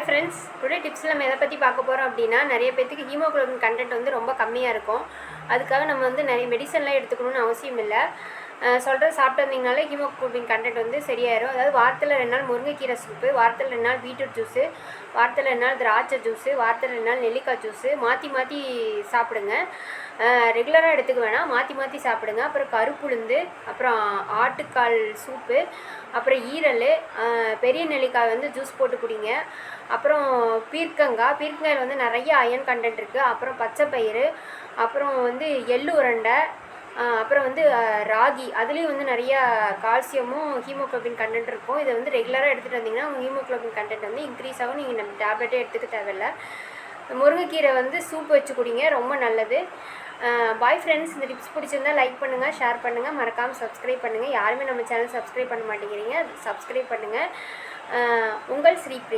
Hi friends, today டிப்ஸில் நம்ம எதை பற்றி பார்க்க போகிறோம் அப்படின்னா, நிறைய பேத்துக்கு ஹீமோகுளோபின் கண்டென்ட் வந்து ரொம்ப கம்மியாக இருக்கும். அதுக்காக நம்ம வந்து நிறைய மெடிசன்லாம் எடுத்துக்கணும்னு அவசியம் இல்லை. சொல்கிறது சாப்பிட்டு வந்தீங்கனாலே ஹீமோகுளோபின் கண்டென்ட் வந்து சரியாயிரும். அதாவது வாரத்தில் 2 நாள் முருங்கைக்கீரை சூப்பு, வாரத்தில் 2 நாள் பீட்ரூட் ஜூஸு, வாரத்தில் 2 நாள் திராட்சை ஜூஸு, வாரத்தில் 2 நாள் நெல்லிக்காய் ஜூஸு மாற்றி மாற்றி சாப்பிடுங்க. ரெகுலராக எடுத்துக்க வேணாம், மாற்றி மாற்றி சாப்பிடுங்க. அப்புறம் கருப்புளுந்து, அப்புறம் ஆட்டுக்கால் சூப்பு, அப்புறம் ஈரல், பெரிய நெல்லிக்காய் வந்து ஜூஸ் போட்டு குடிங்க. அப்புறம் பீர்க்கங்காயில் வந்து நிறைய அயன் கண்டென்ட் இருக்குது. அப்புறம் பச்சை பயிறு, அப்புறம் வந்து எள்ளு உருண்டை, அப்புறம் வந்து ராகி, அதுலேயும் வந்து நிறையா கால்சியமும் ஹீமோகுளோபின் கண்டென்ட் இருக்கும். இதை வந்து ரெகுலராக எடுத்துகிட்டு வந்தீங்கன்னா உங்கள் ஹீமோகுளோபின் கண்டென்ட் வந்து இன்க்ரீஸ் ஆகும். நீங்கள் நம்ம டேப்லெட்டே எடுத்துக்க தேவையில்லை. முருங்கைக்கீரை வந்து சூப் வச்சு குடிங்க, ரொம்ப நல்லது. பாய் ஃப்ரெண்ட்ஸ், இந்த டிப்ஸ் பிடிச்சிருந்தால் லைக் பண்ணுங்கள், ஷேர் பண்ணுங்கள், மறக்காமல் சப்ஸ்கிரைப் பண்ணுங்கள். யாருமே நம்ம சேனல் சப்ஸ்கிரைப் பண்ண மாட்டேங்கிறீங்க, சப்ஸ்கிரைப் பண்ணுங்கள். உங்கள் ஸ்ரீப்ரி.